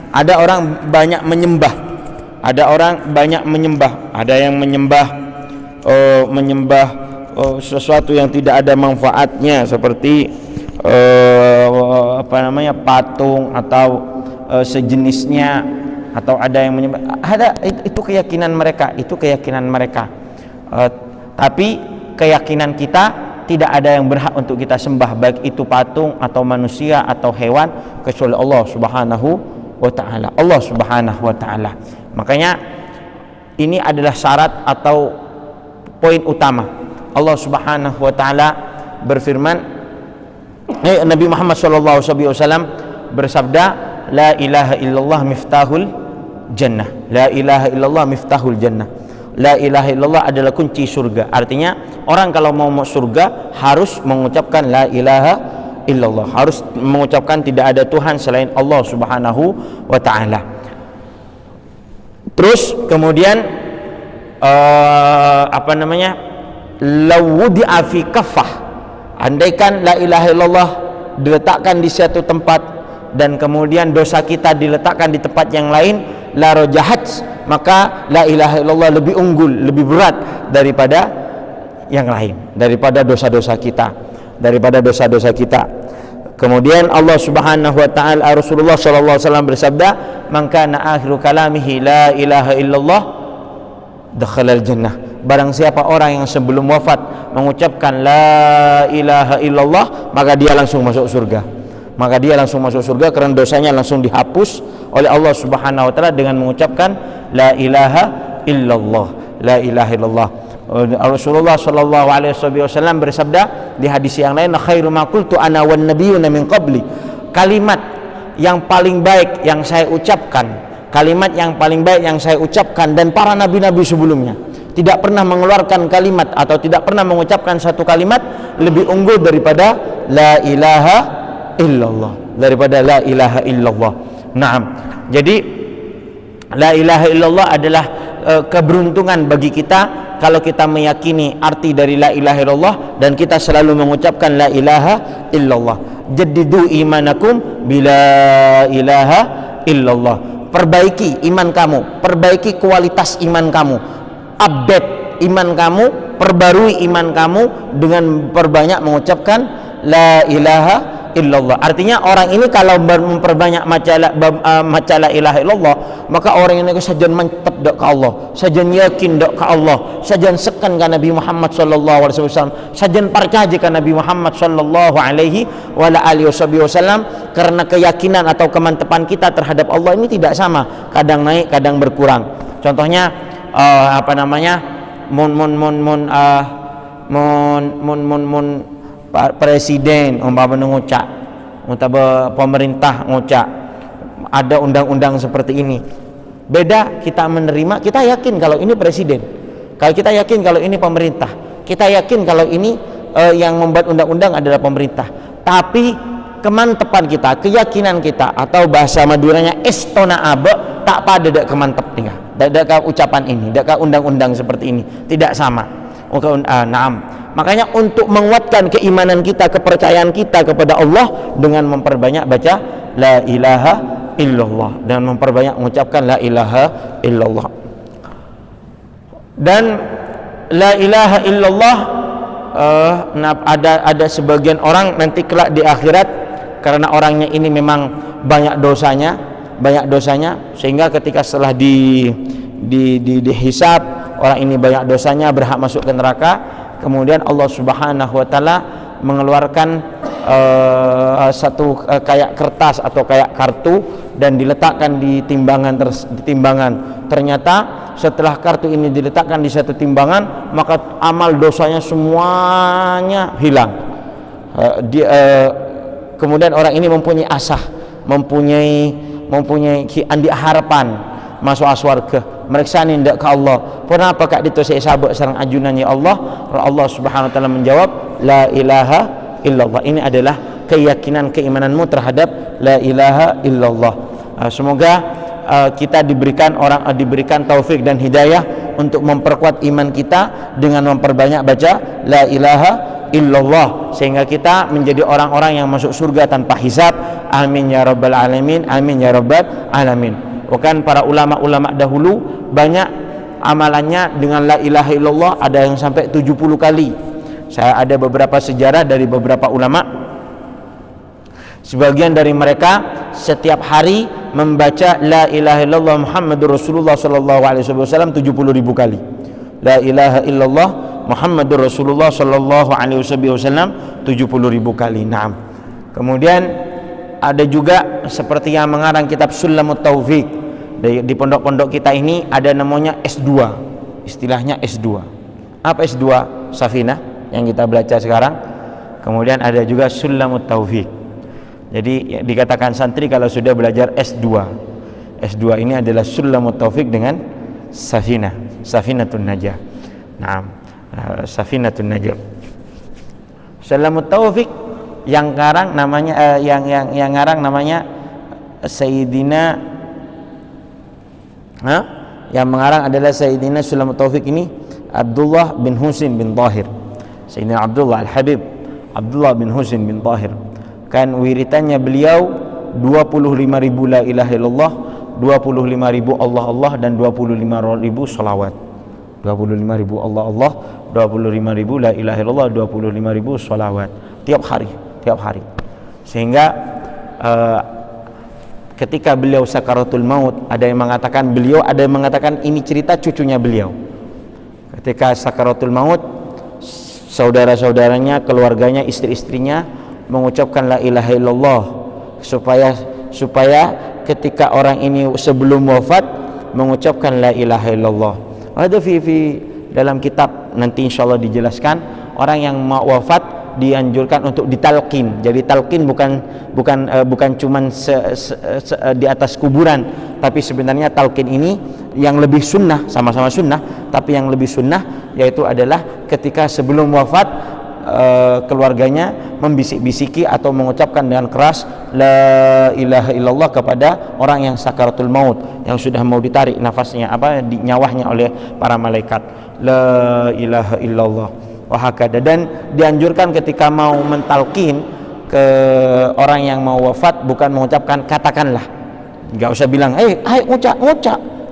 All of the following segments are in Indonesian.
Ada orang banyak menyembah, ada yang menyembah sesuatu yang tidak ada manfaatnya, seperti patung atau sejenisnya, atau ada yang menyembah, itu keyakinan mereka, tapi keyakinan kita tidak ada yang berhak untuk kita sembah, baik itu patung atau manusia atau hewan, kecuali Allah Subhanahu wa ta'ala. Makanya ini adalah syarat atau poin utama. Allah Subhanahu wa ta'ala berfirman, Nabi Muhammad sallallahu alaihi wasallam bersabda, la ilaha illallah miftahul jannah. La ilaha illallah miftahul jannah. La ilaha illallah adalah kunci surga. Artinya orang kalau mau masuk surga harus mengucapkan la ilaha illallah, harus mengucapkan tidak ada Tuhan selain Allah Subhanahu wa ta'ala. Terus kemudian lawudi'a fi kaffah, andaikan la ilaha illallah diletakkan di suatu tempat dan kemudian dosa kita diletakkan di tempat yang lain, la rajahat, maka la ilaha illallah lebih unggul, lebih berat daripada yang lain, daripada dosa-dosa kita. Kemudian Allah Subhanahu wa ta'ala, Rasulullah sallallahu alaihi wasallam bersabda, man kana akhiru kalamihi la ilaha illallah dakhalal jannah. Barang siapa orang yang sebelum wafat mengucapkan la ilaha illallah, maka dia langsung masuk surga. Karena dosanya langsung dihapus oleh Allah Subhanahu wa ta'ala dengan mengucapkan la ilaha illallah. Rasulullah sallallahu alaihi wasallam bersabda di hadis yang lain, khairu ma qultu ana wan nabiyyuna min qabli, kalimat yang paling baik yang saya ucapkan dan para nabi-nabi sebelumnya tidak pernah mengeluarkan kalimat atau tidak pernah mengucapkan satu kalimat lebih unggul daripada la ilaha illallah. Naam. Jadi la ilaha illallah adalah keberuntungan bagi kita kalau kita meyakini arti dari la ilaha illallah dan kita selalu mengucapkan la ilaha illallah. Jaddidu imanakum bila ilaha illallah. Perbaiki iman kamu, perbaiki kualitas iman kamu, update iman kamu, perbarui iman kamu dengan perbanyak mengucapkan la ilaha illallah. Artinya orang ini kalau memperbanyak maca la ilaha illallah, maka orang ini sajan mantap dak ke Allah, sajan yakin dak ke Allah, sajan sekan ke Nabi Muhammad sallallahu alaihi wasallam, sajan percaya ke Nabi Muhammad sallallahu alaihi wasallam, karena keyakinan atau kemantapan kita terhadap Allah ini tidak sama, kadang naik kadang berkurang. Contohnya presiden ngucap, pemerintah ngucap ada undang-undang seperti ini, beda kita menerima, kita yakin kalau ini presiden, kalau kita yakin kalau ini pemerintah, kita yakin kalau ini yang membuat undang-undang adalah pemerintah, tapi kemantepan kita, keyakinan kita, atau bahasa Maduranya estona abe, tak pada dak kemantep tinggal dak ucapan ini, dak undang-undang seperti ini, tidak sama. Naam. Makanya untuk menguatkan keimanan kita, kepercayaan kita kepada Allah dengan memperbanyak baca la ilaha illallah dan memperbanyak mengucapkan la ilaha illallah. Dan la ilaha illallah ada sebagian orang nanti kelak di akhirat, karena orangnya ini memang banyak dosanya sehingga ketika setelah dihisab, orang ini banyak dosanya, berhak masuk ke neraka. Kemudian Allah Subhanahu wa ta'ala mengeluarkan satu kayak kertas atau kayak kartu dan diletakkan di timbangan. Ternyata setelah kartu ini diletakkan di satu timbangan, maka amal dosanya semuanya hilang. Kemudian orang ini mempunyai asah, mempunyai andi harapan masuk surga. Mereka nindak ke Allah, kenapa kak itu saya sabak sareng ajunannya Allah? Allah Subhanahu wa ta'ala menjawab, la ilaha illallah. Ini adalah keyakinan, keimananmu terhadap la ilaha illallah. Semoga kita diberikan taufik dan hidayah untuk memperkuat iman kita dengan memperbanyak baca la ilaha illallah, sehingga kita menjadi orang-orang yang masuk surga tanpa hisab. Amin ya rabbal alamin, amin ya rabbal alamin. Bahkan para ulama-ulama dahulu banyak amalannya dengan la ilaha illallah, ada yang sampai 70 kali. Saya ada beberapa sejarah dari beberapa ulama, sebagian dari mereka setiap hari membaca la ilaha illallah Muhammadur Rasulullah sallallahu alaihi wasallam 70.000 kali. La ilaha illallah Muhammadur Rasulullah sallallahu alaihi wasallam 70.000 kali. Naam. Kemudian ada juga seperti yang mengarang kitab Sulamut Taufik. Di pondok-pondok kita ini ada namanya S2. Istilahnya S2. Apa S2? Safinah yang kita baca sekarang. Kemudian ada juga Sulamut Taufik. Jadi dikatakan santri kalau sudah belajar S2. S2 ini adalah Sulamut Taufik dengan Safinah, Safinatun Najah. Naam. Safinatun Najah. Sulamut Taufik yang ngarang namanya yang ngarang namanya Sayyidina yang mengarang adalah Sayyidina Sulamut Taufik ini Abdullah bin Husin bin Tahir. Sayyidina Abdullah Al-Habib Abdullah bin Husin bin Tahir. Kan wiritannya beliau 25.000 la ilaha illallah, 25.000 Allah Allah, dan 25.000 salawat. 25.000 Allah Allah, 25.000 la ilaha illallah, 25.000 salawat tiap hari. Sehingga ketika beliau sakaratul maut, ada yang mengatakan beliau, ada yang mengatakan ini cerita cucunya beliau. Ketika sakaratul maut, saudara-saudaranya, keluarganya, istri-istrinya mengucapkan la ilaha illallah supaya ketika orang ini sebelum wafat mengucapkan la ilaha illallah. Ada fi dalam kitab nanti insyaallah dijelaskan, orang yang mau wafat dianjurkan untuk ditalqin. Jadi talqin bukan cuman di atas kuburan, tapi sebenarnya talqin ini yang lebih sunnah, sama-sama sunnah, tapi yang lebih sunnah yaitu adalah ketika sebelum wafat keluarganya membisik-bisiki atau mengucapkan dengan keras la ilaha illallah kepada orang yang sakaratul maut, yang sudah mau ditarik nafasnya, nyawanya oleh para malaikat. La ilaha illallah wahakada. Dan dianjurkan ketika mau mentalkin ke orang yang mau wafat, bukan mengucapkan katakanlah, enggak usah bilang ngucap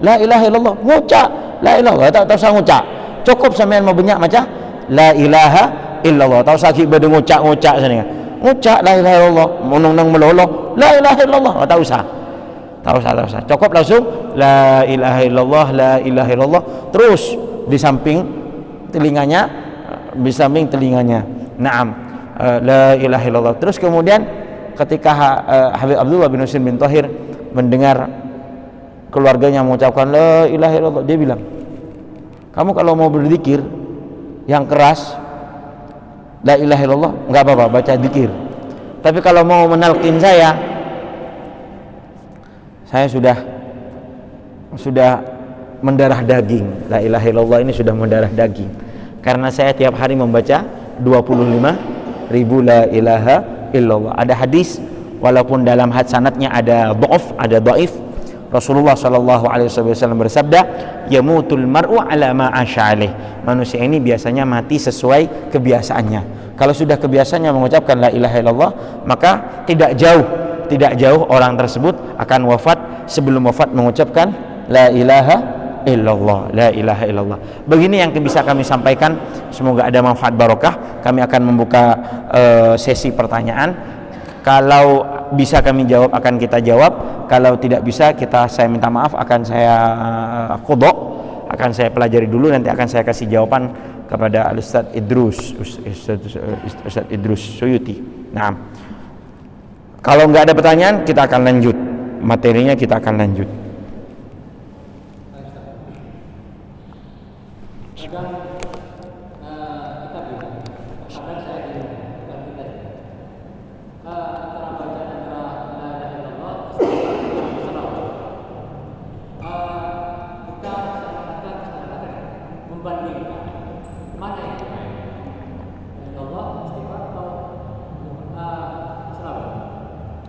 la ilaha illallah, ngucap la ilaha, tak usah ngucap, cukup sampean mau banyak macam la ilaha illallah, tak usah kita ngucap sana, ngucap la ilaha illallah, menung meloloh la ilaha illallah, tak usah, cukup langsung la ilaha illallah, la ilaha illallah, terus di samping telinganya. Naam, la ilaha illallah. Terus kemudian ketika Habib Abdullah bin Husin bin Tahir mendengar keluarganya mengucapkan la ilaha illallah, dia bilang, kamu kalau mau berzikir yang keras la ilaha illallah enggak apa-apa, baca zikir. Tapi kalau mau menalkin saya sudah mendarah daging. La ilaha illallah ini sudah mendarah daging. Karena saya tiap hari membaca 25.000 la ilaha illallah. Ada hadis, walaupun dalam sanadnya ada dhaif, Rasulullah sallallahu alaihi wasallam bersabda, yamutul mar'u ala ma asha alaih. Manusia ini biasanya mati sesuai kebiasaannya. Kalau sudah kebiasaannya mengucapkan la ilaha illallah, maka tidak jauh orang tersebut akan wafat, sebelum wafat mengucapkan la ilaha illallah, la ilaha illallah. Begini yang bisa kami sampaikan, semoga ada manfaat barokah. Kami akan membuka sesi pertanyaan. Kalau bisa kami jawab akan kita jawab, kalau tidak bisa saya minta maaf, akan saya qadha, akan saya pelajari dulu, nanti akan saya kasih jawaban kepada Ustaz Idrus Suyuti. Nah, kalau nggak ada pertanyaan, kita akan lanjut materinya, kita akan lanjut.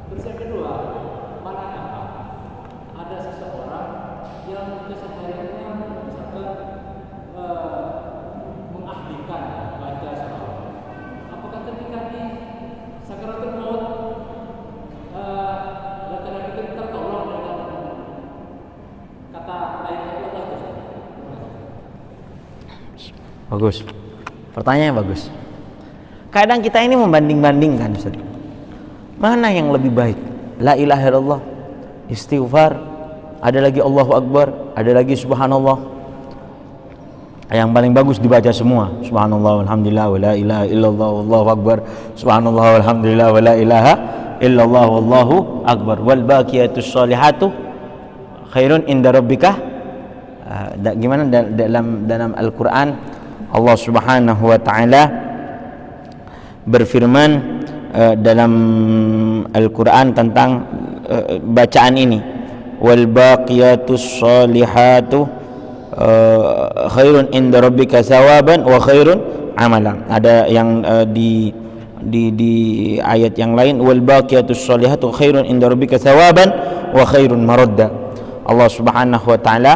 Terus yang kedua, mana ada Bagus. Pertanyaannya bagus. Kadang kita ini membanding-bandingkan, Ustaz. Mana yang lebih baik? La ilaha illallah, istighfar, ada lagi Allahu Akbar, ada lagi subhanallah. Yang paling bagus dibaca semua. Subhanallah walhamdulillah wa la ilaha illallah wallahu akbar. Subhanallah walhamdulillah wa la ilaha illallah wallahu akbar. Wal baqiyatus sholihatu khairun inda rabbika. Gimana dalam Al-Qur'an Allah Subhanahu wa taala berfirman dalam Al-Qur'an tentang bacaan ini, wal baqiyatus sholihatu khairun inda rabbika thawaban wa khairun amalan. Ada yang di ayat yang lain, wal baqiyatus sholihatu khairun inda rabbika thawaban wa khairun maradda. Allah Subhanahu wa taala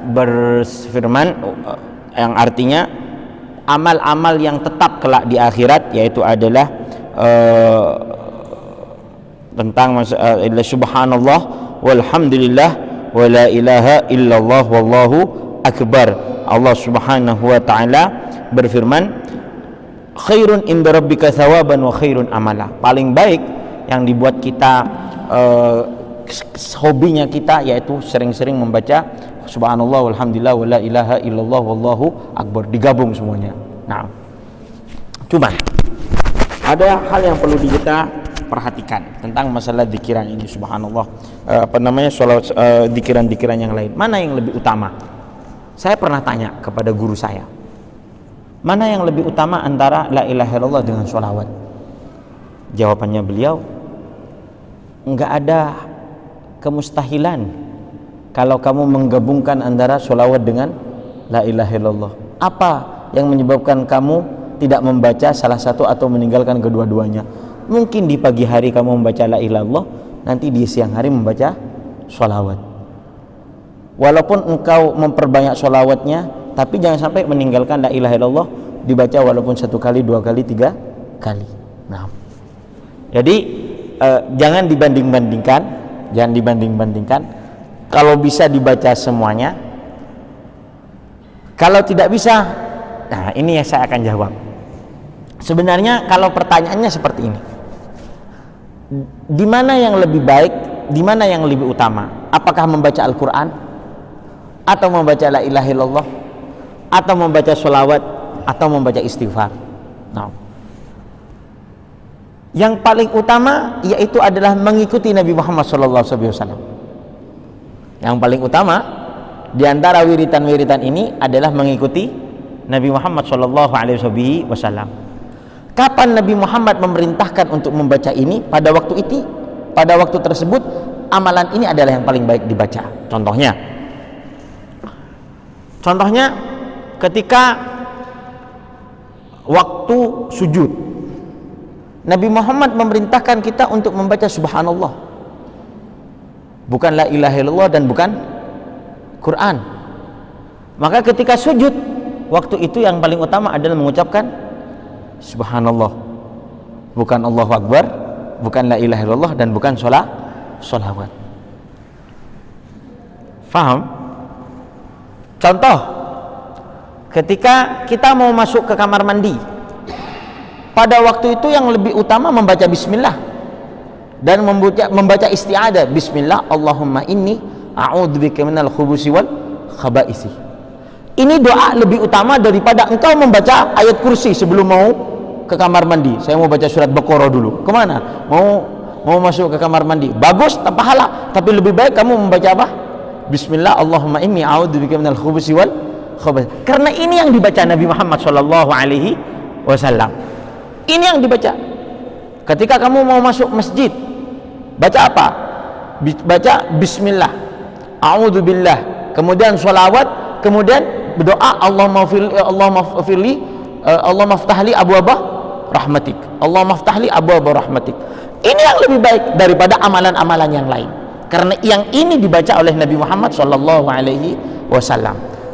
berfirman yang artinya amal-amal yang tetap kelak di akhirat, yaitu adalah tentang subhanallah walhamdulillah wa la ilaha illallah wallahu akbar. Allah Subhanahu wa taala berfirman, khairun inda rabbika thawaban wa khairun amala. Paling baik yang dibuat kita hobinya kita, yaitu sering-sering membaca subhanallah walhamdulillah wa la ilaha illallah wallahu akbar, digabung semuanya. Nah, cuman ada hal yang perlu kita perhatikan tentang masalah zikiran ini. Subhanallah, sholawat, zikiran-zikiran yang lain, mana yang lebih utama? Saya pernah tanya kepada guru saya, mana yang lebih utama antara la ilaha illallah dengan sholawat? Jawabannya beliau, enggak ada kemustahilan kalau kamu menggabungkan antara sholawat dengan la ilaha illallah. Apa yang menyebabkan kamu tidak membaca salah satu atau meninggalkan kedua-duanya? Mungkin di pagi hari kamu membaca la ilaha illallah, nanti di siang hari membaca sholawat. Walaupun engkau memperbanyak sholawatnya, tapi jangan sampai meninggalkan la ilaha illallah, dibaca walaupun 1 kali, 2 kali, 3 kali. Nah, jadi jangan dibanding-bandingkan. Kalau bisa dibaca semuanya, kalau tidak bisa, nah ini yang saya akan jawab. Sebenarnya kalau pertanyaannya seperti ini, di mana yang lebih baik, di mana yang lebih utama? Apakah membaca Al-Quran, atau membaca la ilaha illallah, atau membaca sholawat, atau membaca istighfar? Nah, yang paling utama yaitu adalah mengikuti Nabi Muhammad SAW. Yang paling utama di antara wiritan-wiritan ini adalah mengikuti Nabi Muhammad SAW. Kapan Nabi Muhammad memerintahkan untuk membaca ini, pada waktu tersebut amalan ini adalah yang paling baik dibaca. Contohnya ketika waktu sujud, Nabi Muhammad memerintahkan kita untuk membaca subhanallah, bukan la ilaha illallah dan bukan Quran. Maka ketika sujud, waktu itu yang paling utama adalah mengucapkan subhanallah, bukan Allahu Akbar, bukan la ilaha illallah dan bukan sholawat. Faham? Contoh, ketika kita mau masuk ke kamar mandi, pada waktu itu yang lebih utama membaca bismillah dan membaca isti'adah. Bismillah, Allahumma inni a'udzubika minal khubusi wal khaba'isi. Ini doa lebih utama daripada engkau membaca ayat kursi sebelum mau ke kamar mandi. Saya mau baca surat Baqarah dulu. Kemana? Mau masuk ke kamar mandi. Bagus, tak pahala. Tapi lebih baik kamu membaca apa? Bismillah, Allahumma inni a'udzubika minal khubusi wal khaba'isi. Karena ini yang dibaca Nabi Muhammad SAW. Ini yang dibaca. Ketika kamu mau masuk masjid, baca apa? Baca bismillah, a'udzubillah, kemudian sholawat, kemudian berdoa, Allahumma ftahli abwaaba rahmatik, Allahumma ftahli abwaaba rahmatik. Ini yang lebih baik daripada amalan-amalan yang lain, karena yang ini dibaca oleh Nabi Muhammad SAW.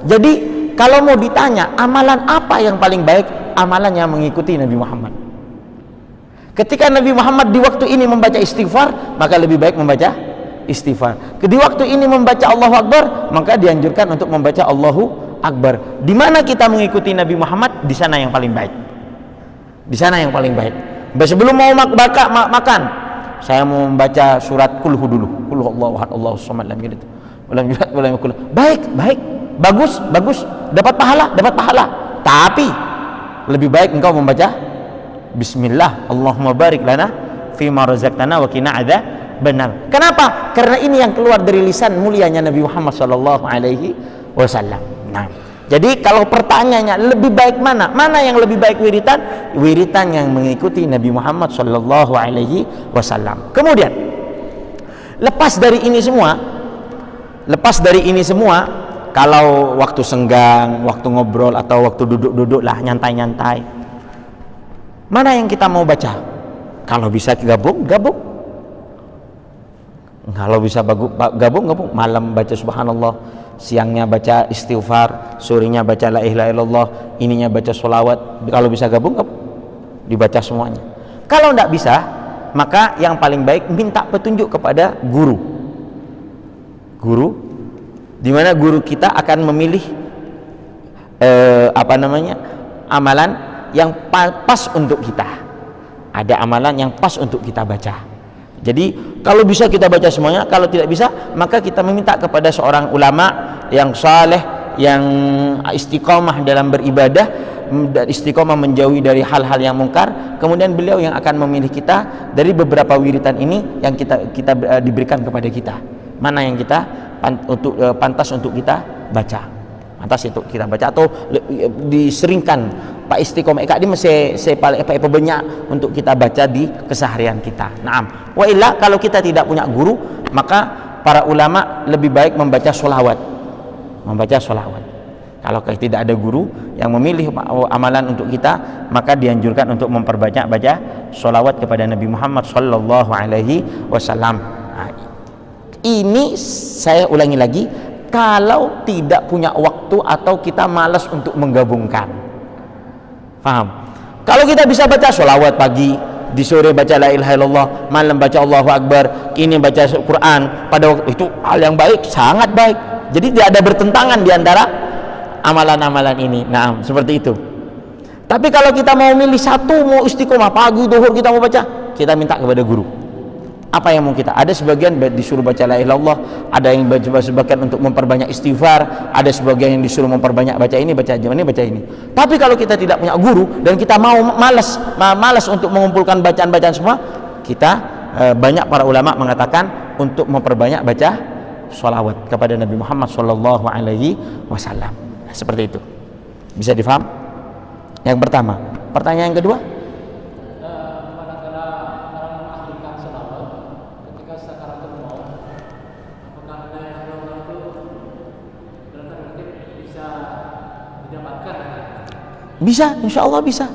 Jadi kalau mau ditanya amalan apa yang paling baik, amalan yang mengikuti Nabi Muhammad. Ketika Nabi Muhammad di waktu ini membaca istighfar, maka lebih baik membaca istighfar. Di waktu ini membaca Allahu Akbar, maka dianjurkan untuk membaca Allahu akbar. Di mana kita mengikuti Nabi Muhammad, di sana yang paling baik. Di sana yang paling baik. Sebelum mau makan, saya mau membaca surat Kulhu dulu. Kulhu Allahu ahad, Allahu samad, lam yalid walam yulad walam yakul. Baik, bagus, dapat pahala. Tapi lebih baik engkau membaca Bismillah, Allahumma barik lana fima razaqtana wa qina adzabannar. Kenapa? Karena ini yang keluar dari lisan mulianya Nabi Muhammad sallallahu alaihi wasallam. Nah, jadi kalau pertanyaannya lebih baik mana? Mana yang lebih baik wiritan? Wiritan yang mengikuti Nabi Muhammad sallallahu alaihi wasallam. Kemudian lepas dari ini semua, kalau waktu senggang, waktu ngobrol atau waktu duduk-duduk lah nyantai-nyantai, mana yang kita mau baca? Kalau bisa gabung. Kalau bisa gabung. Malam baca subhanallah, siangnya baca istighfar, sorenya baca la ilaha illallah, ininya baca sholawat. Kalau bisa gabung, dibaca semuanya. Kalau tidak bisa, maka yang paling baik minta petunjuk kepada guru, di mana guru kita akan memilih amalan yang pas untuk kita. Ada amalan yang pas untuk kita baca. Jadi kalau bisa kita baca semuanya, kalau tidak bisa maka kita meminta kepada seorang ulama yang saleh, yang istiqomah dalam beribadah dan istiqomah menjauhi dari hal-hal yang mungkar. Kemudian beliau yang akan memilih kita dari beberapa wiritan ini yang kita diberikan kepada kita. Mana yang kita pantas untuk kita baca, atau diseringkan Pak Istiqomah Eka di masih paling banyak untuk kita baca di keseharian kita. Naam. Wa illa kalau kita tidak punya guru, maka para ulama lebih baik membaca sholawat. Kalau tidak ada guru yang memilih amalan untuk kita, maka dianjurkan untuk memperbanyak baca sholawat kepada Nabi Muhammad sallallahu alaihi wasallam. Ini saya ulangi lagi, kalau tidak punya waktu atau kita malas untuk menggabungkan. Paham? Kalau kita bisa baca sholawat pagi, di sore baca la ilaha illallah, malam baca Allahu akbar, ini baca Quran, pada waktu itu hal yang baik, sangat baik. Jadi tidak ada bertentangan di antara amalan-amalan ini. Nah, seperti itu. Tapi kalau kita mau milih satu, mau istiqomah pagi, duhur kita mau baca, kita minta kepada guru. Apa yang mau kita? Ada sebagian disuruh baca la ilaha illallah, ada yang sebagian untuk memperbanyak istighfar, ada sebagian yang disuruh memperbanyak baca ini, baca ini. Tapi kalau kita tidak punya guru dan kita mau malas untuk mengumpulkan bacaan-bacaan semua, kita banyak para ulama mengatakan untuk memperbanyak baca sholawat kepada Nabi Muhammad sallallahu alaihi wasallam. Seperti itu. Bisa difaham? Yang pertama. Pertanyaan yang kedua? Bisa, insya Allah bisa.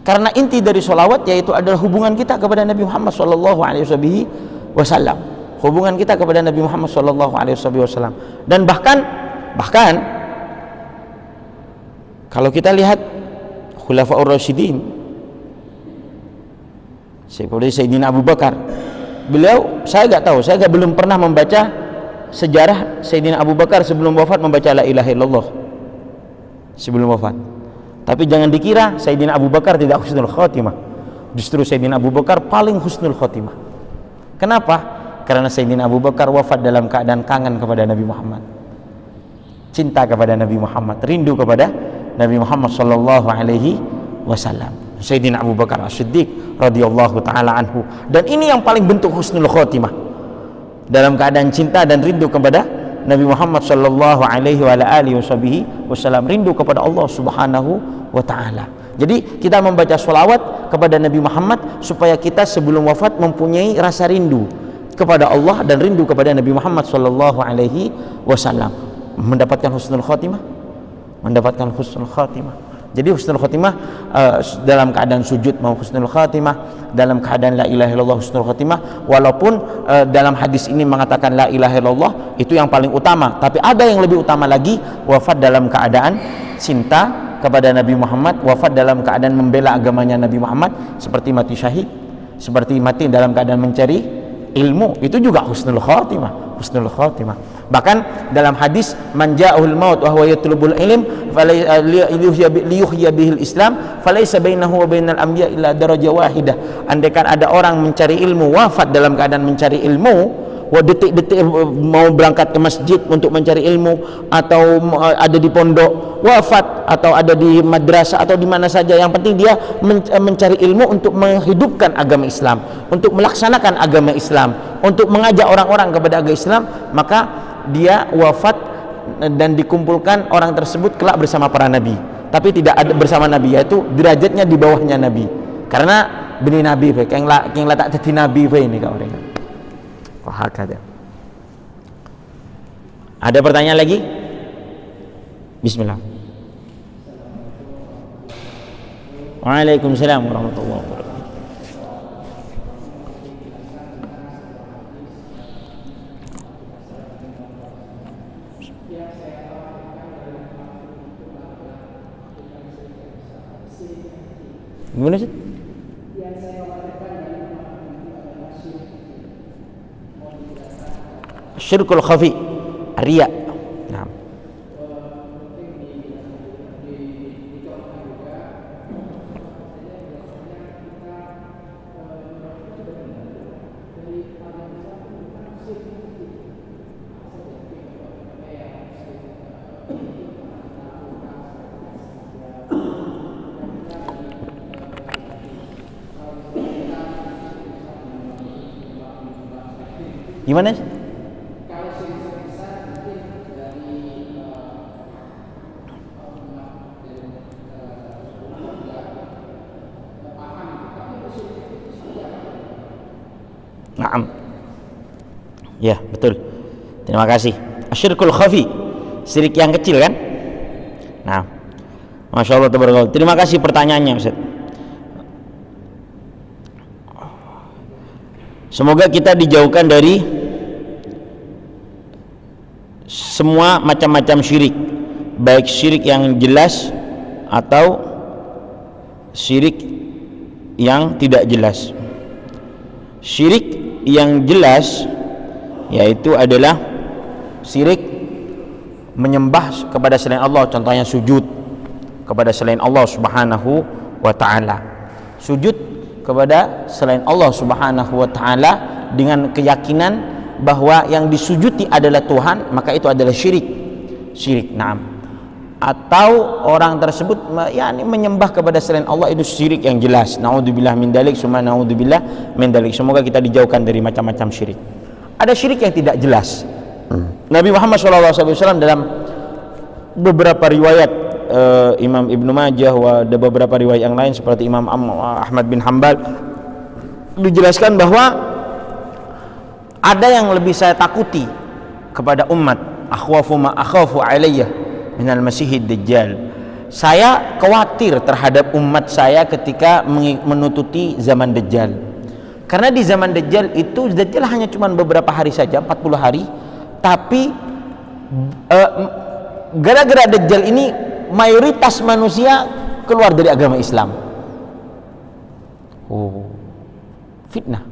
Karena inti dari sholawat yaitu adalah hubungan kita kepada Nabi Muhammad sallallahu alaihi wasallam. Hubungan kita kepada Nabi Muhammad sallallahu alaihi wasallam. Dan bahkan kalau kita lihat Khulafaur Rasyidin, seperti Sayyidina Abu Bakar, beliau saya belum pernah membaca sejarah Sayyidina Abu Bakar sebelum wafat membaca la ilaha illallah sebelum wafat. Tapi jangan dikira Sayyidina Abu Bakar tidak husnul khotimah. Justru Sayyidina Abu Bakar paling husnul khotimah. Kenapa? Karena Sayyidina Abu Bakar wafat dalam keadaan kangen kepada Nabi Muhammad, cinta kepada Nabi Muhammad, rindu kepada Nabi Muhammad sallallahu alaihi wasallam. Sayyidina Abu Bakar As-Siddiq radhiyallahu taala anhu. Dan ini yang paling bentuk husnul khotimah, dalam keadaan cinta dan rindu kepada Nabi Muhammad sallallahu alaihi wasallam, rindu kepada Allah Subhanahu wa taala. Jadi kita membaca sholawat kepada Nabi Muhammad supaya kita sebelum wafat mempunyai rasa rindu kepada Allah dan rindu kepada Nabi Muhammad sallallahu alaihi wasallam, mendapatkan husnul khotimah. Jadi husnul khotimah dalam keadaan sujud mau husnul khotimah, dalam keadaan la ilaha illallah husnul khotimah. Walaupun dalam hadis ini mengatakan la ilaha illallah itu yang paling utama, tapi ada yang lebih utama lagi, wafat dalam keadaan cinta kepada Nabi Muhammad, wafat dalam keadaan membela agamanya Nabi Muhammad, seperti mati syahid, seperti mati dalam keadaan mencari ilmu, itu juga husnul khotimah. Bahkan dalam hadis, man ja'ahul maut wa huwa yatlubul ilm liyuhya bihil islam falaysa bainahu wa bainal anbiya illa darajah wahidah. Andaikan ada orang mencari ilmu, wafat dalam keadaan mencari ilmu, detik-detik mau berangkat ke masjid untuk mencari ilmu, atau ada di pondok wafat, atau ada di madrasah atau di mana saja, yang penting dia mencari ilmu untuk menghidupkan agama Islam, untuk melaksanakan agama Islam, untuk mengajak orang-orang kepada agama Islam, maka dia wafat dan dikumpulkan orang tersebut kelak bersama para nabi, tapi tidak ada bersama nabi, yaitu derajatnya di bawahnya nabi, karena bini nabi keng la tak jadi nabi ini kau orang. Ada pertanyaan lagi? Bismillah. Waalaikumsalam warahmatullahi wabarakatuh. Gimana sih? Syirkul khafi, riya. Nah. Gimana sih? Naam. Ya, betul. Terima kasih. Asyirkul khafi, syirik yang kecil kan? Nah. Masya Allah, tabarakallah. Terima kasih pertanyaannya, Ustaz. Semoga kita dijauhkan dari semua macam-macam syirik, baik syirik yang jelas atau syirik yang tidak jelas. Syirik yang jelas yaitu adalah syirik menyembah kepada selain Allah, contohnya sujud kepada selain Allah Subhanahu wa ta'ala, sujud kepada selain Allah Subhanahu wa ta'ala dengan keyakinan bahwa yang disujuti adalah Tuhan, maka itu adalah syirik. Naam. Atau orang tersebut yakni menyembah kepada selain Allah, itu syirik yang jelas. Naudzubillah min dalik, summa naudzubillah min dalik. Semoga kita dijauhkan dari macam-macam syirik. Ada syirik yang tidak jelas. Nabi Muhammad SAW dalam beberapa riwayat Imam Ibnu Majah ada beberapa riwayat yang lain seperti Imam Ahmad bin Hanbal dijelaskan bahwa ada yang lebih saya takuti kepada umat, akhwafu ma akhafu alayya minal masihid dajjal. Saya khawatir terhadap umat saya ketika menututi zaman dajjal, karena di zaman dajjal itu dajjal hanya cuma beberapa hari saja, 40 hari, tapi gara-gara dajjal ini mayoritas manusia keluar dari agama Islam. Fitnah.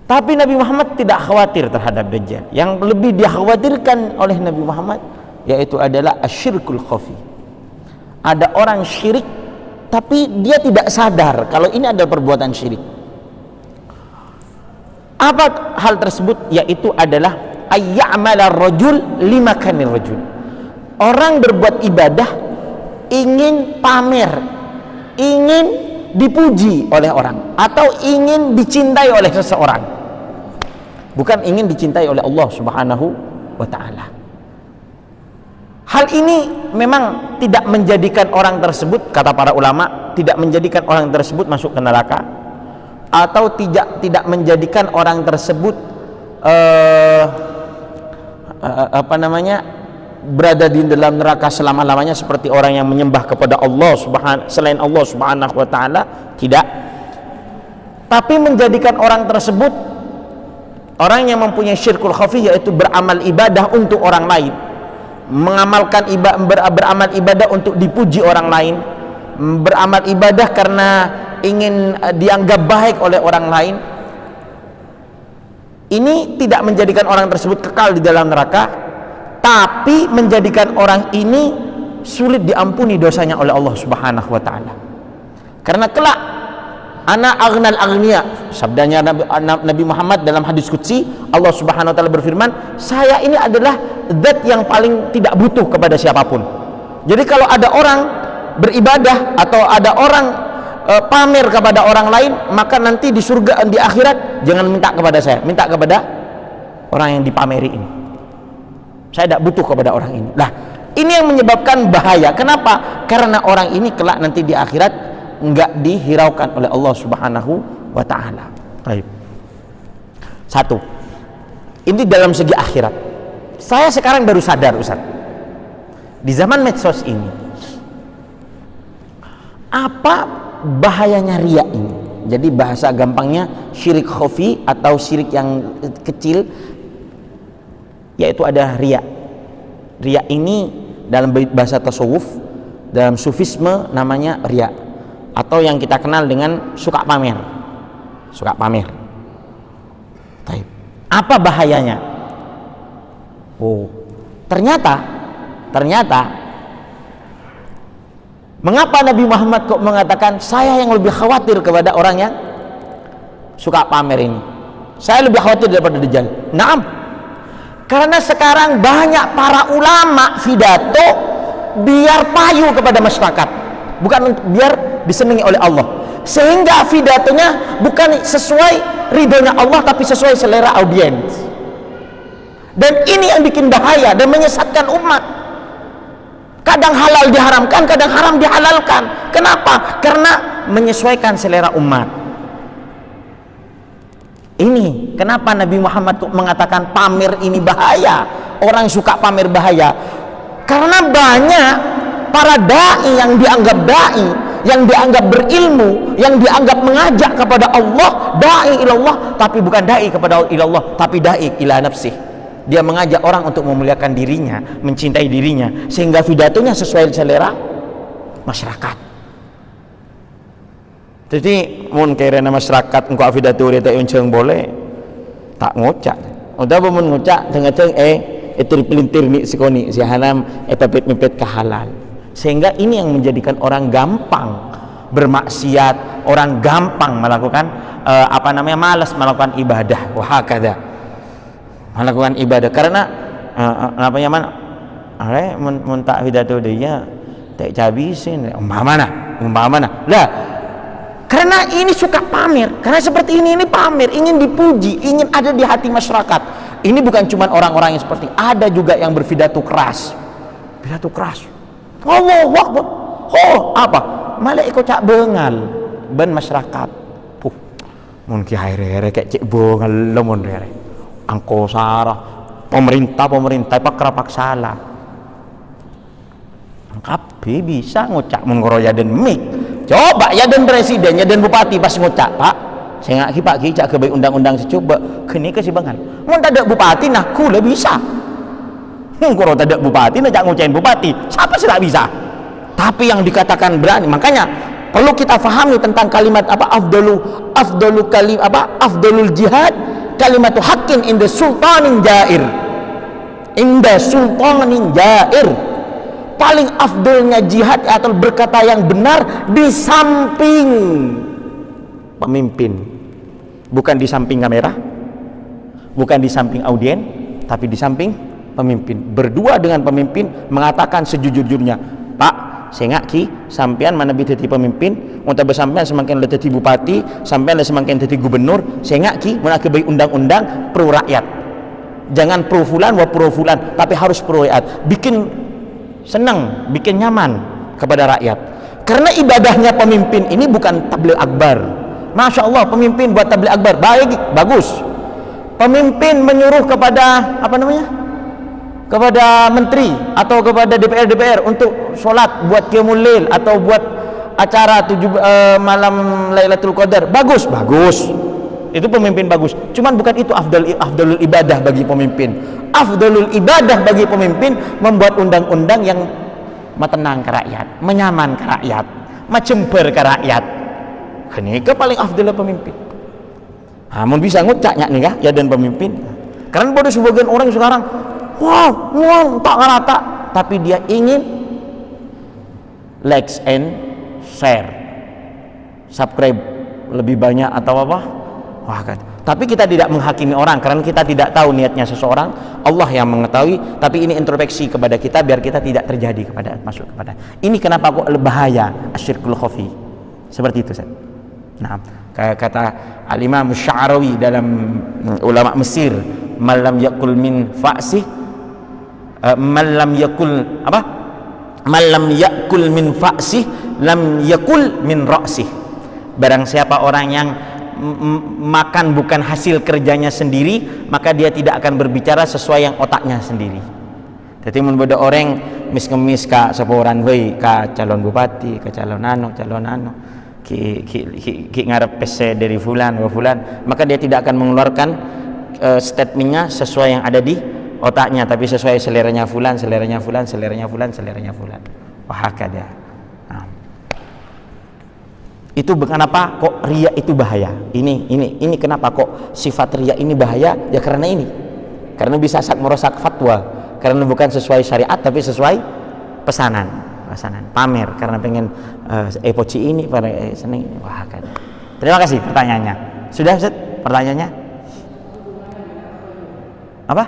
Tapi Nabi Muhammad tidak khawatir terhadap dajjal. Yang lebih dikhawatirkan oleh Nabi Muhammad yaitu adalah asyirkul khafi. Ada orang syirik tapi dia tidak sadar kalau ini adalah perbuatan syirik. Apa hal tersebut? Yaitu adalah ayya'mala rajul limakanir rajul. Orang berbuat ibadah ingin pamer, ingin dipuji oleh orang, atau ingin dicintai oleh seseorang, bukan ingin dicintai oleh Allah Subhanahu wa ta'ala. Hal ini memang tidak menjadikan orang tersebut, kata para ulama, tidak menjadikan orang tersebut masuk ke neraka, atau tidak menjadikan orang tersebut berada di dalam neraka selama-lamanya seperti orang yang menyembah kepada Allah selain Allah Subhanahu wa ta'ala. Tidak. Tapi menjadikan orang tersebut orang yang mempunyai syirkul khafi, yaitu beramal ibadah untuk orang lain, mengamalkan beramal ibadah untuk dipuji orang lain, beramal ibadah karena ingin dianggap baik oleh orang lain. Ini tidak menjadikan orang tersebut kekal di dalam neraka, tapi menjadikan orang ini sulit diampuni dosanya oleh Allah Subhanahu wa taala. Karena kelak ana aghnal aghnia, sabdanya Nabi Muhammad dalam hadis qudsi, Allah Subhanahu wa taala berfirman, saya ini adalah zat yang paling tidak butuh kepada siapapun. Jadi kalau ada orang beribadah atau ada orang pamer kepada orang lain, maka nanti di surga, di akhirat, jangan minta kepada saya, minta kepada orang yang dipameri ini. Saya tidak butuh kepada orang ini. Nah, ini yang menyebabkan bahaya. Kenapa? Karena orang ini kelak nanti di akhirat enggak dihiraukan oleh Allah Subhanahu wa taala. Baik. Satu. Ini dalam segi akhirat. Saya sekarang baru sadar, Ustaz. Di zaman medsos ini, apa bahayanya riya ini? Jadi bahasa gampangnya syirik khafi atau syirik yang kecil, yaitu ada riya. Riya ini dalam bahasa tasawuf, dalam sufisme namanya riya, atau yang kita kenal dengan suka pamer. Suka pamer. Baik. Apa bahayanya? Oh, ternyata mengapa Nabi Muhammad kok mengatakan saya yang lebih khawatir kepada orang yang suka pamer ini? Saya lebih khawatir daripada Dajjal. Naam. Karena sekarang banyak para ulama pidato biar payu kepada masyarakat, bukan biar disenangi oleh Allah, sehingga pidatonya bukan sesuai ridhonya Allah tapi sesuai selera audiens. Dan ini yang bikin bahaya dan menyesatkan umat. Kadang halal diharamkan, kadang haram dihalalkan. Kenapa? Karena menyesuaikan selera umat. Ini kenapa Nabi Muhammad mengatakan pamer ini bahaya, orang suka pamer bahaya. Karena banyak para dai yang dianggap dai, yang dianggap berilmu, yang dianggap mengajak kepada Allah, dai ilallah, tapi bukan dai kepada ilallah, tapi dai ila nafsih. Dia mengajak orang untuk memuliakan dirinya, mencintai dirinya, sehingga pidatonya sesuai selera masyarakat. Jadi mun kerana masyarakat engkau pidato dia tak unceng boleh, tak ngocak. Udah mun ngocak tengah-tengah itu pelintir ni sikoni si hanam mepet ke halal. Sehingga ini yang menjadikan orang gampang bermaksiat, orang gampang melakukan malas melakukan ibadah, wahakadha. Melakukan ibadah karena mun tak pidato dia tak habisin umpamana lah, karena ini suka pamer, karena seperti ini pamer, ingin dipuji, ingin ada di hati masyarakat. Ini bukan cuma orang-orang yang seperti, ada juga yang berpidato keras, Allahu Akbar, apa malah ikut cak bengal ben masyarakat mun ki haire kayak cek bengal lemon rere angko sarah pemerintah pak salah angkap bisa ngocak mun ngoro yaden mik, coba yaden presiden yaden bupati pas ngocak pak saya ngaki pak ki cak ke baik undang-undang secoba kini ke si bangan mun tak ada bupati nah kula bisa ngoro tak ada bupati nah cak ngocain bupati siapa sih tak bisa. Tapi yang dikatakan berani, makanya perlu kita fahami tentang kalimat afdalul jihad kalimatu haqqin inda sultanin jair. Paling afdolnya jihad atau berkata yang benar di samping pemimpin, bukan di samping kamera, bukan di samping audien, tapi di samping pemimpin. Berdua dengan pemimpin mengatakan sejujur-jujurnya, Pak, saya ngaki sampean mana bi jadi pemimpin, mau tambah sampean semakin le jadi bupati, sampean le semakin jadi gubernur, saya ngaki mau ke baik undang-undang pro rakyat. Jangan pro fulan wa pro fulan, tapi harus pro rakyat. Bikin senang, bikin nyaman kepada rakyat. Karena ibadahnya pemimpin ini bukan tabligh akbar. Masya Allah, pemimpin buat tabligh akbar baik, bagus. Pemimpin menyuruh kepada kepada menteri atau kepada DPR untuk sholat, buat qiyamul lail atau buat acara malam Lailatul Qadar, bagus, itu pemimpin bagus. Cuman bukan itu afdalul ibadah bagi pemimpin. Afdalul ibadah bagi pemimpin membuat undang-undang yang matenang ke rakyat, menyaman ke rakyat, macember ke rakyat. Ini ke paling afdal pemimpin. Mun bisa ngucaknya nih kah ya dan pemimpin. Karena pada sebagian orang sekarang tak rata, tapi dia ingin likes and share, subscribe lebih banyak atau apa. Wah, kan. Tapi kita tidak menghakimi orang karena kita tidak tahu niatnya seseorang. Allah yang mengetahui. Tapi ini introspeksi kepada kita biar kita tidak terjadi masuk kepada. Ini kenapa kok bahaya asyirkul khafi. Seperti itu, Ustaz. Nah, kata Al-Imam Sya'rawi dalam ulama Mesir, malam yakul min fa'sih, malam yakul min fa'sih lam yakul min ra'sih. Barang siapa orang yang makan bukan hasil kerjanya sendiri, maka dia tidak akan berbicara sesuai yang otaknya sendiri. Jadi mun beda orang mis-ngemis ka saporan we ka calon bupati, ka calon anu ki ngarep pese dari fulan wa fulan, maka dia tidak akan mengeluarkan statementnya sesuai yang ada di otaknya, tapi sesuai seleranya fulan. Wah, hakada. Itu kenapa kok riya itu bahaya. Ini kenapa kok sifat riya ini bahaya? Ya karena ini. Karena bisa merusak fatwa. Karena bukan sesuai syariat tapi sesuai pesanan. Pamer karena pengen poci ini pada seneng. Wah, kan. Terima kasih pertanyaannya. Sudah, Ustaz? Pertanyaannya? Apa?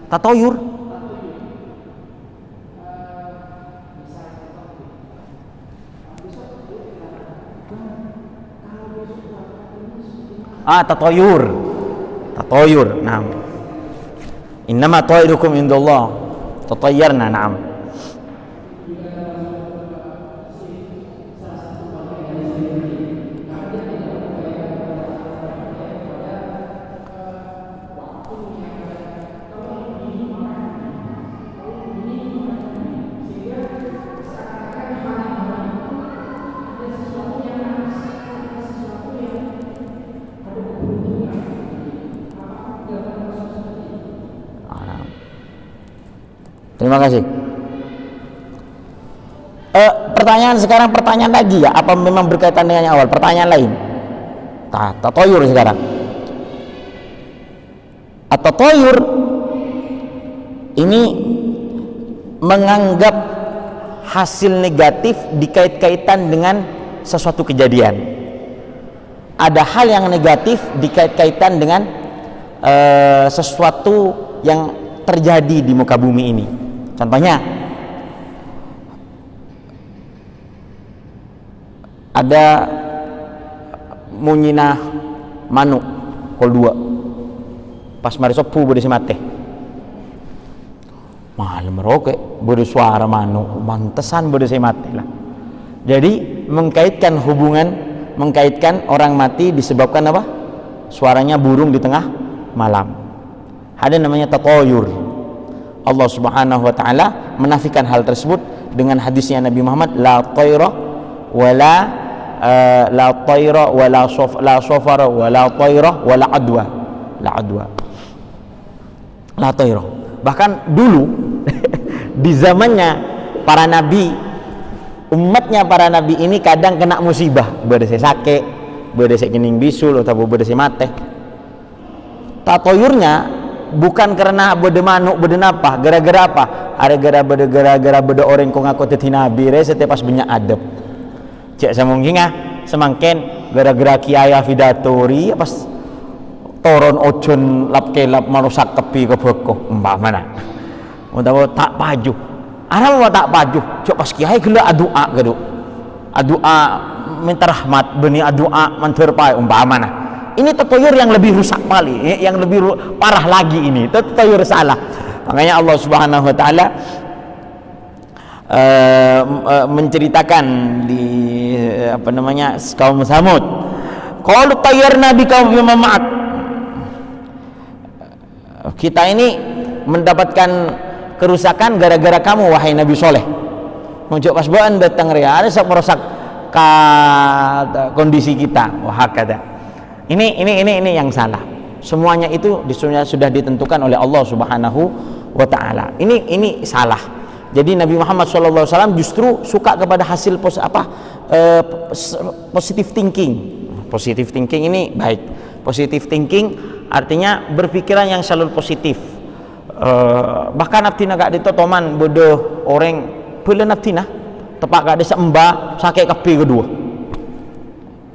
Tatoyur. Tatoyur. Naam. Innama ta'irukum indallah. Tatayyarna, naam. Terima kasih. Pertanyaan sekarang, pertanyaan lagi ya? Apa memang berkaitan dengan yang awal? Pertanyaan lain. Tatoyur sekarang. Tatoyur ini menganggap hasil negatif dikait-kaitan dengan sesuatu kejadian. Ada hal yang negatif dikait-kaitan dengan sesuatu yang terjadi di muka bumi ini. Contohnya ada munyina manuk kol 2 pas mari sopu bode mate malam roke bode suara manuk mantesan bode mate lah. Jadi mengkaitkan orang mati disebabkan apa? Suaranya burung di tengah malam. Ada namanya tatoyur. Allah Subhanahu wa taala menafikan hal tersebut dengan hadisnya Nabi Muhammad, la tayra wala safara wala tayra wala adwa. La tayra. Bahkan dulu di zamannya para nabi, umatnya para nabi ini kadang kena musibah, berdese sakit, berdese kening bisul atau berdese mate. Tatoyurnya bukan karena bede manuk bede napa, gara-gara apa? Ada gara-gara bede orang kok ngaku teti nabi re setiap pas banyak adab. Cek samungkinga semangken gara-gara kiai afidatori pas toron ojon lap kelap manusak kepi kebeko umpamana. Utawa tak paju. Ana mau tak paju, cok pas kiai gela adua gado. Adua minta rahmat beni adua manterpai umpamana. Ini tatoyur yang lebih rusak kali, yang lebih parah lagi ini. Tatoyur salah. Makanya Allah Subhanahu wa taala menceritakan di kaum Samud. Qalu tayyarna bika bima ma'ak. Kita ini mendapatkan kerusakan gara-gara kamu wahai Nabi Soleh. Muncul pas bawaan datang ria ada merusak kondisi kita. Wah, hakada. Ini yang salah. Semuanya itu sudah ditentukan oleh Allah Subhanahu wa taala. Ini salah. Jadi Nabi Muhammad SAW justru suka kepada hasil positive thinking. Positive thinking ini baik. Positive thinking artinya berpikiran yang selalu positif. Bahkan abdina gak ditotoman bodoh orang belen abdina tepak gak ada seemba sakit kapi kedua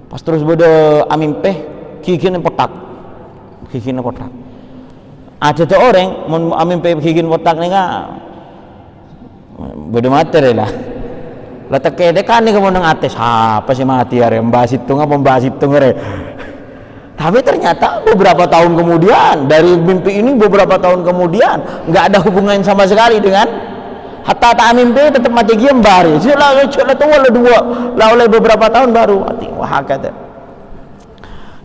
pas terus bodoh amin peh gigin potak ada tuh orang mau amin peh gigin potak nih kak bodoh materi lah letak kede kan nih kamu nang ates apa sih mati ya membahas itu ngare tapi ternyata beberapa tahun kemudian dari mimpi ini beberapa tahun kemudian nggak ada hubungan sama sekali dengan hatta tak mimpi tetap mati giambari sudah oleh beberapa tahun baru mati wah kata.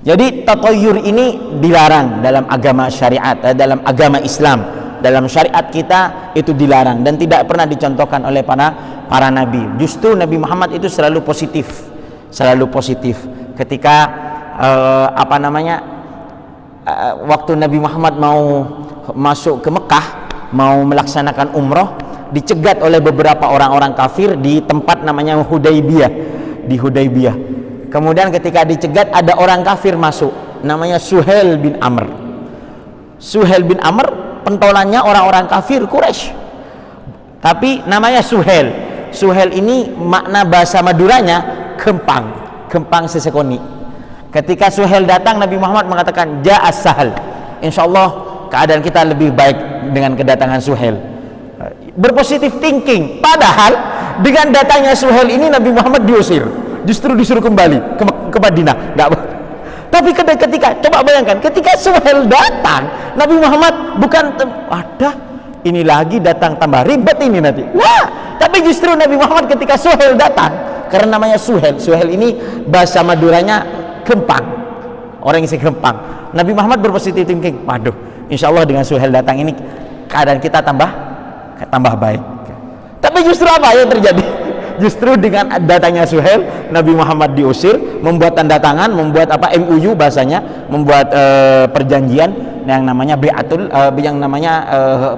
Jadi tatayyur ini dilarang dalam agama syariat, dalam agama Islam, dalam syariat kita itu dilarang dan tidak pernah dicontohkan oleh para nabi. Justru Nabi Muhammad itu selalu positif ketika waktu Nabi Muhammad mau masuk ke Mekah mau melaksanakan umroh dicegat oleh beberapa orang-orang kafir di tempat namanya Hudaybiyah di Hudaybiyah. Kemudian ketika dicegat ada orang kafir masuk namanya Suhail bin Amr. Suhail bin Amr pentolannya orang-orang kafir Quraisy tapi namanya Suhail. Suhail ini makna bahasa Maduranya gempang sesekoni. Ketika Suhail datang, Nabi Muhammad mengatakan ja'as sahal. Insyaallah keadaan kita lebih baik dengan kedatangan Suhail. Berpositif thinking. Padahal dengan datangnya Suhail ini Nabi Muhammad diusir. Justru disuruh kembali ke Madinah. Tapi ketika coba bayangkan, ketika Suhail datang, Nabi Muhammad bukan ini lagi datang tambah ribet ini nanti. Nah, tapi justru Nabi Muhammad ketika Suhail datang, karena namanya Suhail ini bahasa Maduranya gempang, orang yang gempang. Nabi Muhammad berpositif thinking, waduh, insya Allah dengan Suhail datang ini keadaan kita tambah baik. Tapi justru apa yang terjadi? Justru dengan datangnya Suhail, Nabi Muhammad diusir, membuat tanda tangan, membuat MUU bahasanya, membuat perjanjian yang namanya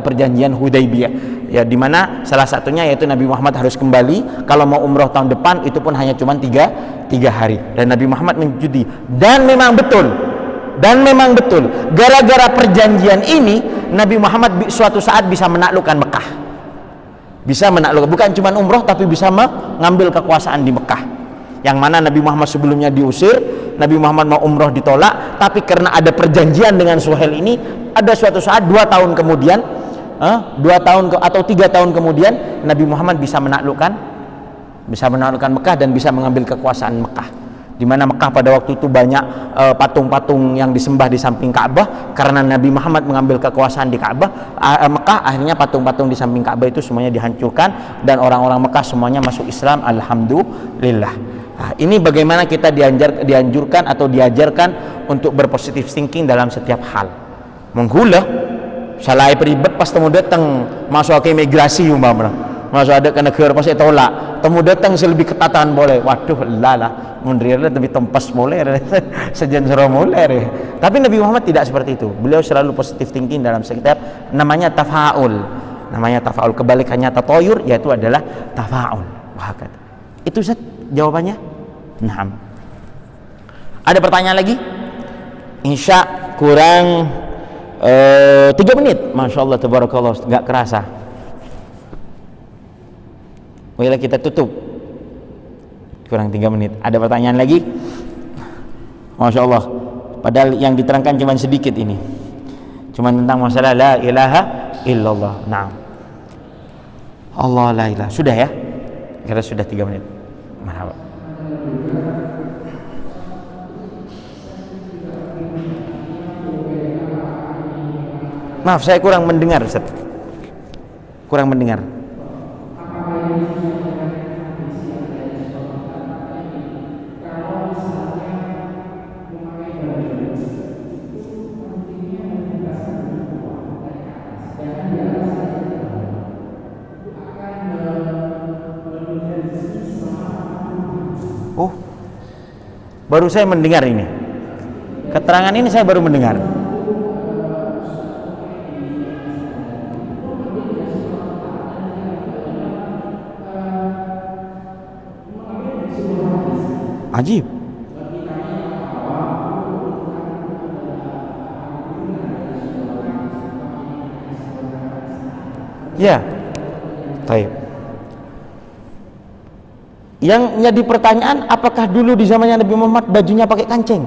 perjanjian Hudaybiyah. Ya, dimana salah satunya yaitu Nabi Muhammad harus kembali kalau mau umroh tahun depan itu pun hanya cuma tiga hari dan Nabi Muhammad menyetujui dan memang betul gara-gara perjanjian ini Nabi Muhammad suatu saat bisa menaklukkan Mekah, bukan cuma umroh tapi bisa mengambil kekuasaan di Mekah yang mana Nabi Muhammad sebelumnya diusir. Nabi Muhammad mau umroh ditolak, tapi karena ada perjanjian dengan Suhail ini ada suatu saat 2 tahun kemudian 2 tahun atau 3 tahun kemudian Nabi Muhammad bisa menaklukkan Mekah dan bisa mengambil kekuasaan Mekah, di mana Mekah pada waktu itu banyak patung-patung yang disembah di samping Ka'bah. Karena Nabi Muhammad mengambil kekuasaan di Mekah, akhirnya patung-patung di samping Ka'bah itu semuanya dihancurkan dan orang-orang Mekah semuanya masuk Islam, alhamdulillah. Nah, ini bagaimana kita dianjurkan atau diajarkan untuk berpositif thinking dalam setiap hal. Menghula salah peribet pas temu datang masuk ke imigrasi umpamanya masuk ada ke negara pas tolak temu datang selebih ketatan boleh, waduh lah mundur lebih tempas boleh sejen serah boleh. Tapi Nabi Muhammad tidak seperti itu. Beliau selalu positive thinking dalam setiap namanya tafaul, kebalikannya tatoyur yaitu adalah tafaul. Wah, itu Ustaz jawabannya. Nah, ada pertanyaan lagi? Insya kurang 3 menit. Masya Allah, tabarakallah, nggak kerasa. Boleh kita tutup. Kurang 3 menit. Ada pertanyaan lagi? Masya Allah. Padahal yang diterangkan cuma sedikit ini. Cuma tentang masalah la ilaha illallah. Nah, Allah la ilaha. Sudah ya? Kira sudah 3 menit. Marhaba. Maaf, saya kurang mendengar, Ustaz. Kurang mendengar. Oh, baru saya mendengar ini. Keterangan ini saya baru mendengar. Ajib. Ya, baik. Yang jadi pertanyaan, apakah dulu di zamannya Nabi Muhammad bajunya pakai kancing?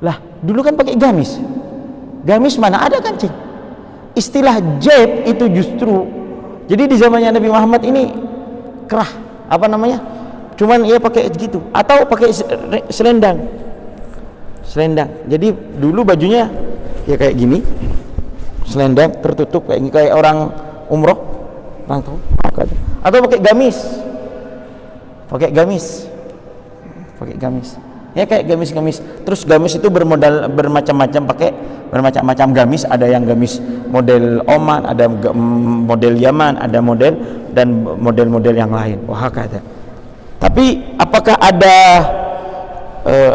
Lah, dulu kan pakai gamis. Gamis mana ada kancing? Istilah jaib itu justru, jadi di zamannya Nabi Muhammad ini kerah, apa namanya? Cuman ia pakai gitu, atau pakai selendang. Selendang. Jadi dulu bajunya ya kayak gini. Selendang tertutup kayak orang umroh, orang tahu, atau pakai gamis, ya kayak gamis. Terus gamis itu bermacam-macam, pakai bermacam-macam gamis. Ada yang gamis model Oman, ada model Yaman, ada model yang lain. Wah kata. Tapi apakah ada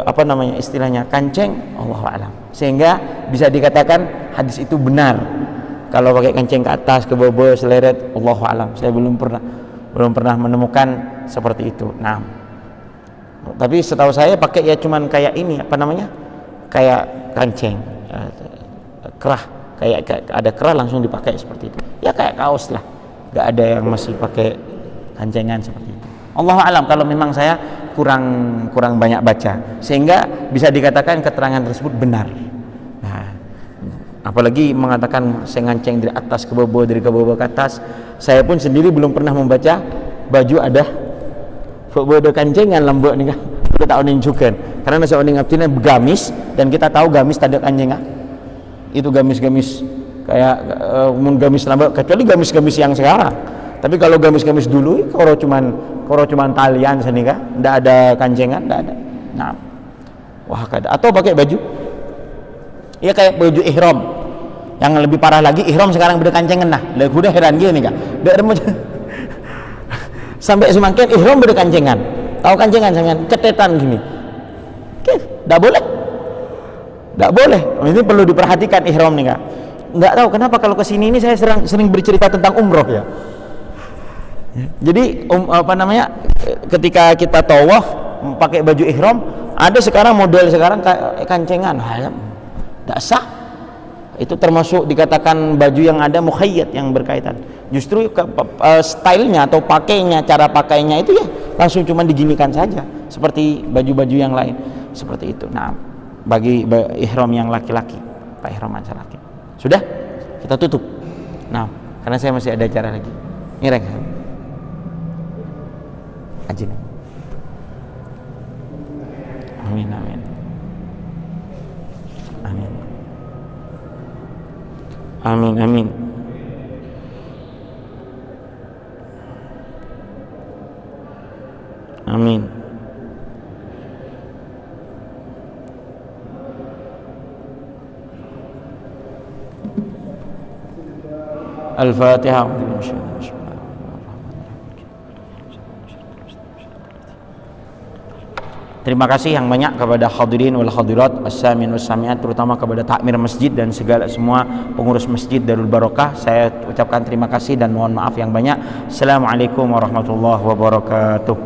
apa namanya istilahnya kancing? Allahu a'lam. Sehingga bisa dikatakan hadis itu benar. Kalau pakai kancing ke atas, ke bawah, seleret, Allahu a'lam. Saya belum pernah menemukan seperti itu. Nah, tapi setahu saya pakai ya cuman kayak ini, apa namanya? Kayak kancing, kerah, kayak ada kerah langsung dipakai seperti itu. Ya kayak kaos lah. Gak ada yang masih pakai kancengan seperti itu. Allahu a'lam, kalau memang saya kurang banyak baca, sehingga bisa dikatakan keterangan tersebut benar. Nah, apalagi mengatakan saya nganceng dari atas ke bawah, dari ke bawah ke atas. Saya pun sendiri belum pernah membaca baju ada bodo kancengan lembut nih kan. Kita tahu nunjukkan karena saya orang ngaptina gamis, dan kita tahu gamis tanda kancengan itu gamis kayak gamis lembut, kecuali gamis yang sekarang. Tapi kalau gamis dulu koro cuman talian sini kan, ndak ada kancengan, ndak ada. Nah, wah kada. Atau pakai baju, ya kayak baju ihram. Yang lebih parah lagi, ihram sekarang udah kancengan nah. Lah udah heran gini kan. Sampai semakin ihram udah kancengan. Tahu kancengan sampean? Cetetan gini. Oke, ndak boleh. Ini perlu diperhatikan ihram nih kan. Nggak tahu kenapa kalau kesini ini saya sering bercerita tentang umroh ya. Jadi apa namanya, ketika kita tawaf pakai baju ihram, ada sekarang model kancengan, tidak sah. Itu termasuk dikatakan baju yang ada mukhayyad, yang berkaitan. Justru stylenya atau pakainya, cara pakainya itu ya langsung cuma diginikan saja, seperti baju-baju yang lain seperti itu. Nah, bagi ihram yang laki-laki, pak ihram laki. Sudah kita tutup. Nah, karena saya masih ada acara lagi. Ini rekan. Ajin. Amin. Amin. Al-Fatihah. Terima kasih yang banyak kepada hadirin wal hadirat, as-samin was-samiat, terutama kepada takmir masjid dan segala semua pengurus masjid Darul Barokah. Saya ucapkan terima kasih dan mohon maaf yang banyak. Assalamualaikum warahmatullahi wabarakatuh.